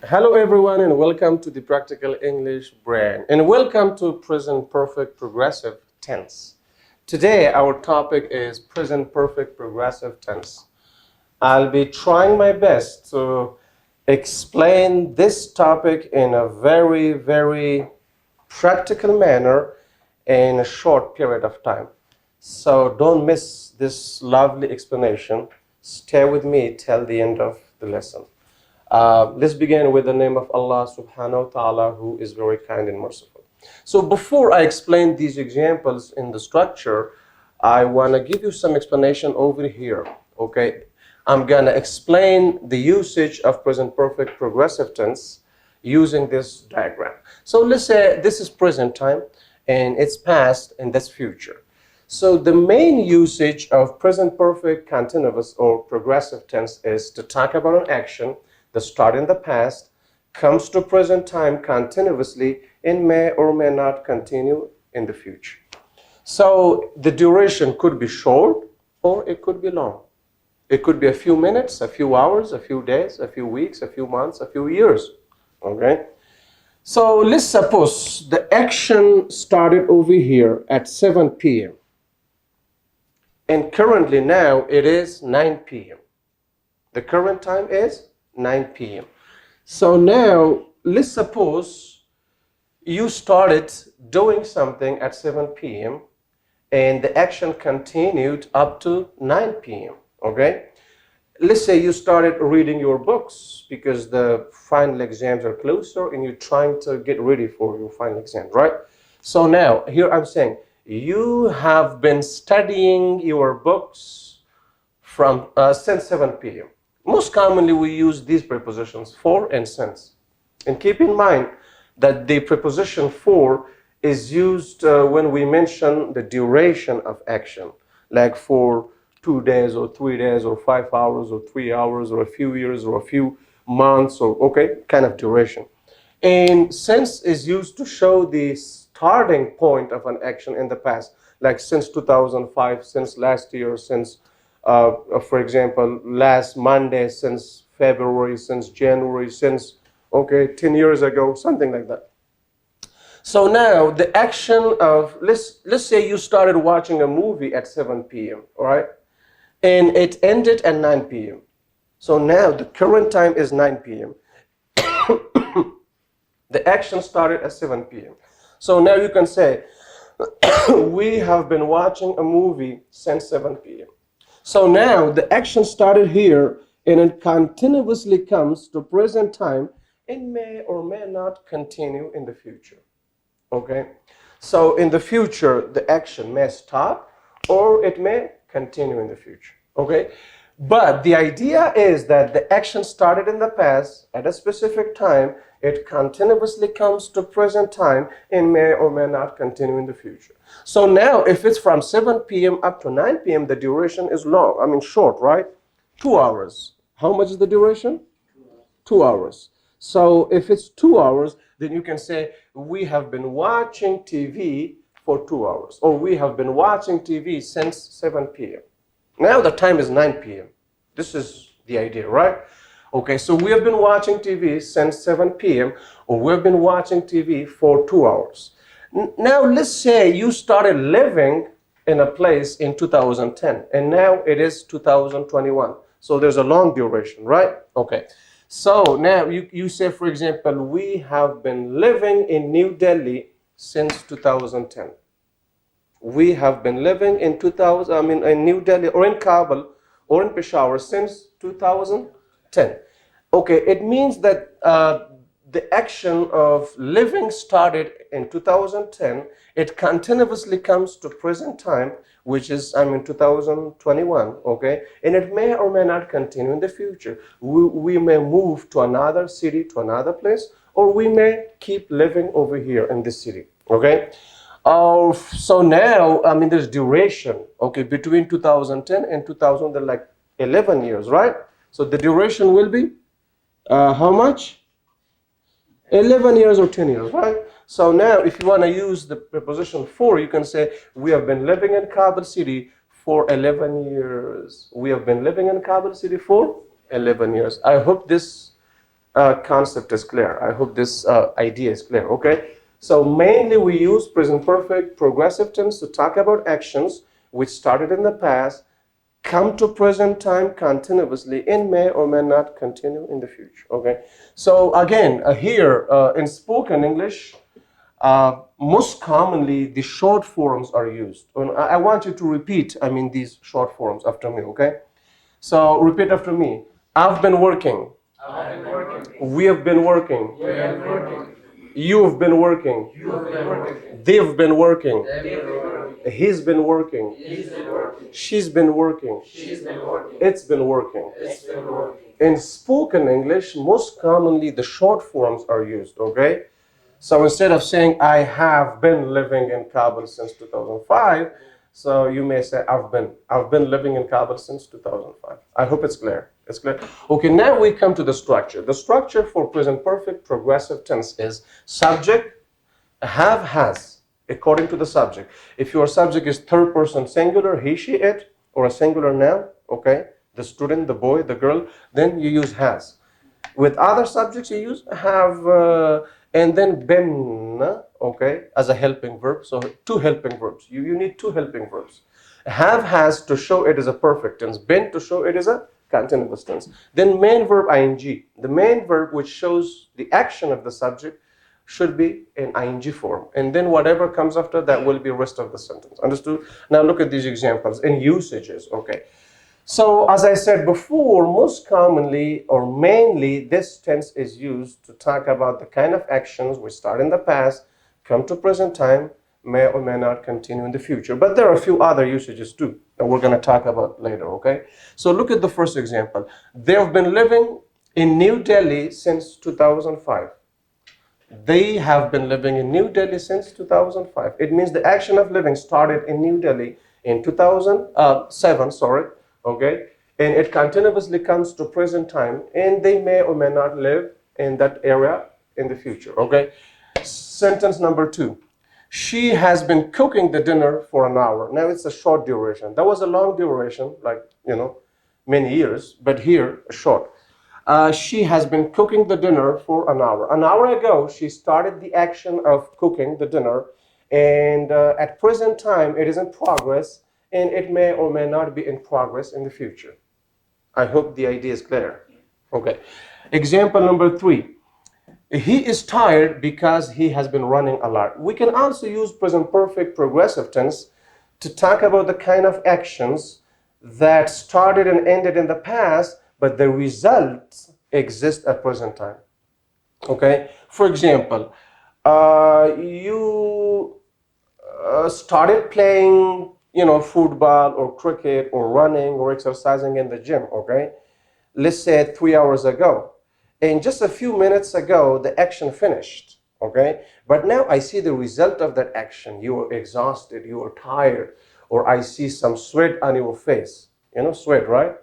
Hello, everyone, and welcome to the Practical English brand, and welcome to Present Perfect Progressive Tense. Today, our topic is Present Perfect Progressive Tense. I'll be trying my best to explain this topic in a very practical manner in a short period of time. So don't miss this lovely explanation. Stay with me till the end of the lesson. Let's begin with the name of Allah subhanahu wa ta'ala, who is very kind and merciful. So before I explain these examples in the structure, I want to give you some explanation over here. Okay, I'm going to explain the usage of present perfect progressive tense using this diagram. So let's say this is present time and it's past and that's future. So the main usage of present perfect continuous or progressive tense is to talk about an action that started in the past, comes to present time continuously, and may or may not continue in the future. So the duration could be short or it could be long. It could be a few minutes, a few hours, a few days, a few weeks, a few months, a few years. Okay? So let's suppose the action started over here at 7 p.m. And currently now it is 9 p.m. The current time is 9 p.m. So now let's suppose you started doing something at 7 p.m. and the action continued up to 9 p.m. Okay? Let's say you started reading your books because the final exams are closer and you're trying to get ready for your final exams, right? So now here I'm saying you have been studying your books from since 7 p.m. Most commonly, we use these prepositions for and since. And keep in mind that the preposition for is used when we mention the duration of action, like for 2 days or 3 days or 5 hours or 3 hours or a few years or a few months or, okay, kind of duration. And since is used to show the starting point of an action in the past, like since 2005, since last year, since for example, last Monday, since February, since January, since, okay, 10 years ago, something like that. So now the action of, let's say you started watching a movie at 7 p.m., all right? And it ended at 9 p.m. So now the current time is 9 p.m. The action started at 7 p.m. So now you can say, we have been watching a movie since 7 p.m. So now the action started here and it continuously comes to present time and may or may not continue in the future. Okay? So in the future, the action may stop or it may continue in the future. Okay? But the idea is that the action started in the past at a specific time, it continuously comes to present time and may or may not continue in the future. So now if it's from 7 p.m. up to 9 p.m., the duration is long, short, right? 2 hours. How much is the duration? 2 hours. So if it's 2 hours, then you can say we have been watching TV for 2 hours, or we have been watching TV since 7 p.m. Now the time is 9 p.m. This is the idea, right? Okay, so we have been watching TV since 7 p.m. or we've been watching TV for 2 hours. Now let's say you started living in a place in 2010 and now it is 2021. So there's a long duration, right? Okay. So now you say, for example, we have been living in New Delhi since 2010. We have been living in in New Delhi or in Kabul or in Peshawar since 2010. Okay, it means that the action of living started in 2010. It continuously comes to present time, which is 2021. Okay, and it may or may not continue in the future. We may move to another city, to another place, or we may keep living over here in this city. Okay. So now, there's duration, okay, between 2010 and 2000, they're like 11 years, right? So the duration will be how much? 11 years or 10 years, right? So now, if you want to use the preposition for, you can say, we have been living in Kabul City for 11 years. We have been living in Kabul City for 11 years. I hope this concept is clear. I hope this idea is clear, okay? So mainly we use present perfect progressive tense to talk about actions which started in the past, come to present time continuously, and may or may not continue in the future, okay? So again, here in spoken English, most commonly the short forms are used. And I want you to repeat, these short forms after me, okay? So repeat after me. I've been working. I've been working. We have been working. We have been working. You've been working. You have been working. They've been working. They've been working. He's been working. He's been working. She's been working. She's been working. It's been working. It's been working. In spoken English, most commonly the short forms are used, okay? So instead of saying, I have been living in Kabul since 2005, so you may say, I've been living in Kabul since 2005. I hope it's clear. It's clear. Okay, now we come to the structure. The structure for present perfect progressive tense is subject, have, has, according to the subject. If your subject is third person singular, he, she, it, or a singular noun, okay, the student, the boy, the girl, then you use has. With other subjects, you use have and then been, okay, as a helping verb. So two helping verbs. You need two helping verbs. Have, has to show it is a perfect tense. Been to show it is a continuous tense. Then main verb ing. The main verb which shows the action of the subject should be in ing form. And then whatever comes after that will be rest of the sentence. Understood? Now look at these examples in usages, okay. So, as I said before, most commonly or mainly this tense is used to talk about the kind of actions which start in the past, come to present time, may or may not continue in the future. But there are a few other usages too that we're going to talk about later, okay? So, look at the first example. They've been living in New Delhi since 2005. They have been living in New Delhi since 2005. It means the action of living started in New Delhi in 2007, okay, and it continuously comes to present time, and they may or may not live in that area in the future, okay. Sentence number 2. She has been cooking the dinner for an hour. Now it's a short duration. That was a long duration, like, many years, but here, short. She has been cooking the dinner for an hour. An hour ago, she started the action of cooking the dinner, and at present time, it is in progress, and it may or may not be in progress in the future. I hope the idea is clear. Okay. Example number 3. He is tired because he has been running a lot. We can also use present perfect progressive tense to talk about the kind of actions that started and ended in the past, but the results exist at present time. Okay. For example, you started playing football or cricket or running or exercising in the gym, okay? Let's say 3 hours ago. And just a few minutes ago, the action finished, okay? But now I see the result of that action. You are exhausted, you are tired, or I see some sweat on your face. Sweat, right?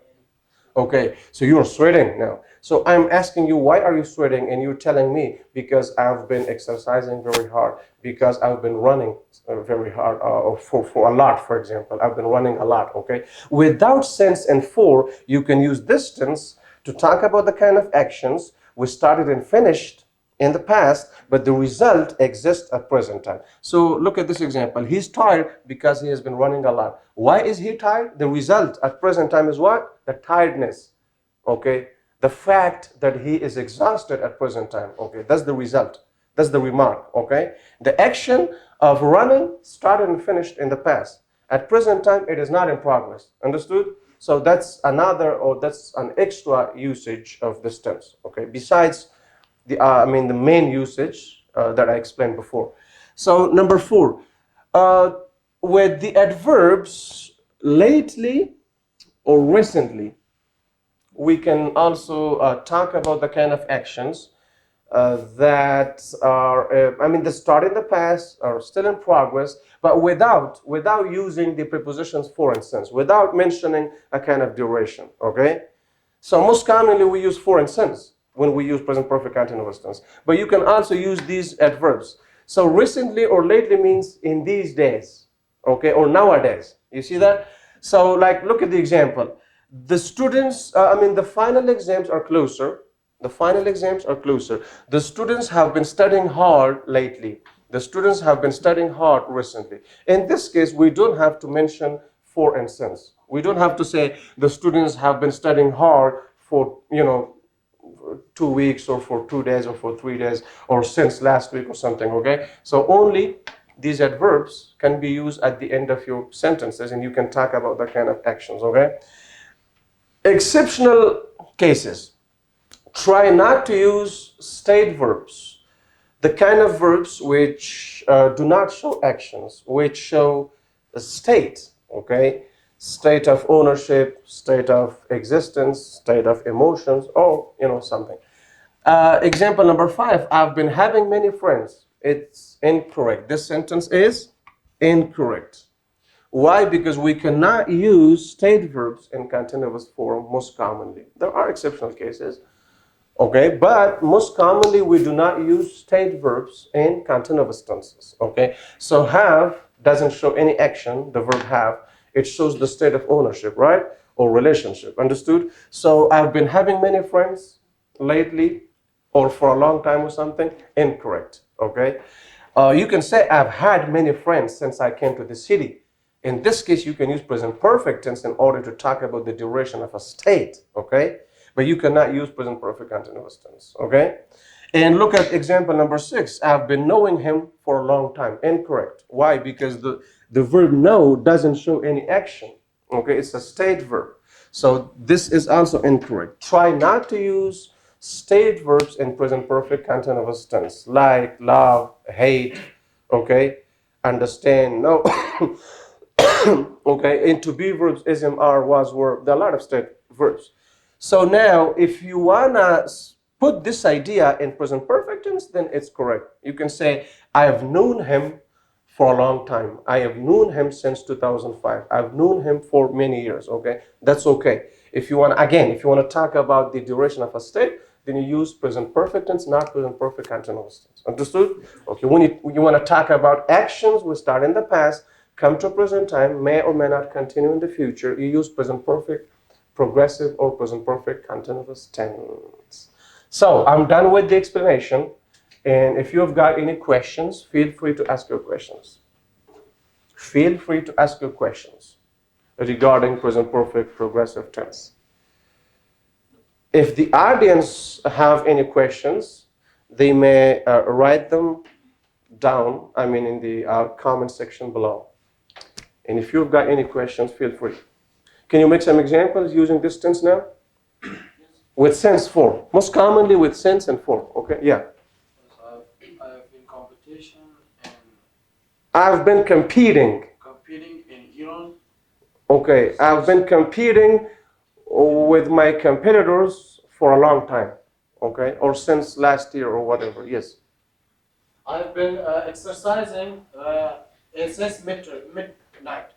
Okay, so you're sweating now. So I'm asking you, why are you sweating? And you're telling me, because I've been exercising very hard, because I've been running very hard, for a lot, for example. I've been running a lot, okay? Without sense and for, you can use this tense to talk about the kind of actions we started and finished in the past, but the result exists at present time. So look at this example. He's tired because he has been running a lot. Why is he tired? The result at present time is what? The tiredness, okay? The fact that he is exhausted at present time, okay? That's the result. That's the remark, okay? The action of running started and finished in the past. At present time, it is not in progress. Understood? So that's that's an extra usage of this tense, okay? Besides the main usage that I explained before. So number 4, with the adverbs lately or recently, we can also talk about the kind of actions that are, that start in the past, are still in progress, but without using the prepositions for and since, without mentioning a kind of duration, okay? So most commonly we use for and since when we use present perfect continuous tense. But you can also use these adverbs. So recently or lately means in these days, okay, or nowadays. You see that? So like, look at the example. The students, the final exams are closer. The final exams are closer. The students have been studying hard lately. The students have been studying hard recently. In this case, we don't have to mention for and since. We don't have to say the students have been studying hard for, 2 weeks or for 2 days or for 3 days or since last week or something, okay? So only these adverbs can be used at the end of your sentences and you can talk about the kind of actions, okay? Exceptional cases. Try not to use state verbs, the kind of verbs which do not show actions, which show a state, okay? State of ownership, state of existence, state of emotions, or, something. Example number 5, I've been having many friends. It's incorrect. This sentence is incorrect. Why? Because we cannot use state verbs in continuous form most commonly. There are exceptional cases, okay, but most commonly we do not use state verbs in continuous tenses, okay? So have doesn't show any action, the verb have. It shows the state of ownership, right? Or relationship, understood? So I've been having many friends lately or for a long time or something, incorrect, okay? You can say I've had many friends since I came to the city. In this case, you can use present perfect tense in order to talk about the duration of a state, okay? But you cannot use present perfect continuous tense, okay? And look at example number 6. I've been knowing him for a long time. Incorrect. Why? Because the verb know doesn't show any action, okay? It's a state verb. So this is also incorrect. Try not to use state verbs in present perfect continuous tense, like, love, hate, okay? Understand, no. Okay, and to be verbs, ism, are, was, were. There are a lot of state verbs. So now, if you wanna put this idea in present perfect tense, then it's correct. You can say, I have known him for a long time. I have known him since 2005. I've known him for many years, okay? That's okay. If you want, again, if you want to talk about the duration of a state, then you use present perfect tense, not present perfect continuous tense. Understood? Okay, when you want to talk about actions, we start in the past, come to present time, may or may not continue in the future, you use present perfect, progressive, or present perfect continuous tense. So I'm done with the explanation. And if you have got any questions, feel free to ask your questions. Feel free to ask your questions regarding present perfect progressive tense. If the audience have any questions, they may write them down, in the comment section below. And if you've got any questions, feel free. Can you make some examples using this tense now? With since for. Most commonly with since and for. Okay, yeah. I have been competition and I've been competing. competing in Iran. Okay, I've been competing with my competitors for a long time. Okay, or since last year or whatever. Yes. I've been exercising since midnight.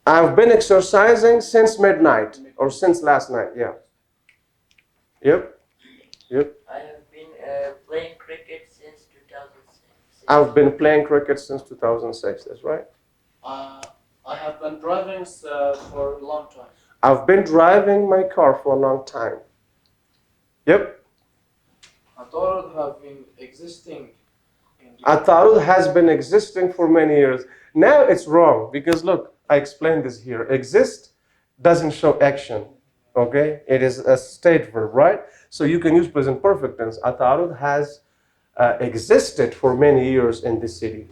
I've been exercising since midnight or since last night. Yeah. Yep. Yep. I have been playing cricket since 2006. I've been playing cricket since 2006. That's right. I have been driving for a long time. I've been driving my car for a long time. Yep. Atarad have been existing. Atarud has been existing for many years. Now it's wrong because look, I explained this here. Exist doesn't show action. Okay? It is a state verb, right? So you can use present perfect tense. Atarud has existed for many years in this city.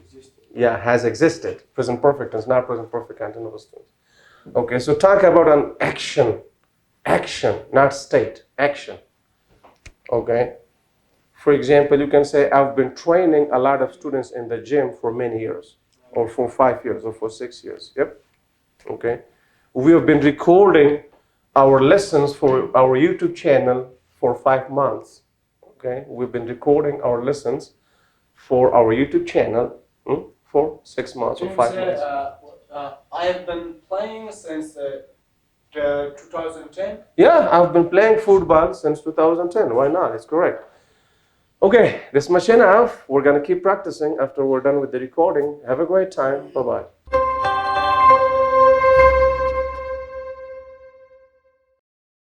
Yeah, has existed. Present perfect tense, not present perfect continuous tense. Okay, so talk about an action. Action, not state. Action. Okay? For example, you can say, I've been training a lot of students in the gym for many years, or for 5 years, or for 6 years. Yep. Okay. We have been recording our lessons for our YouTube channel for 5 months. Okay. We've been recording our lessons for our YouTube channel for 6 months or 5 months. I have been playing since 2010. Yeah, I've been playing football since 2010. Why not? It's correct. Okay, this much enough. We're going to keep practicing after we're done with the recording. Have a great time. Bye-bye.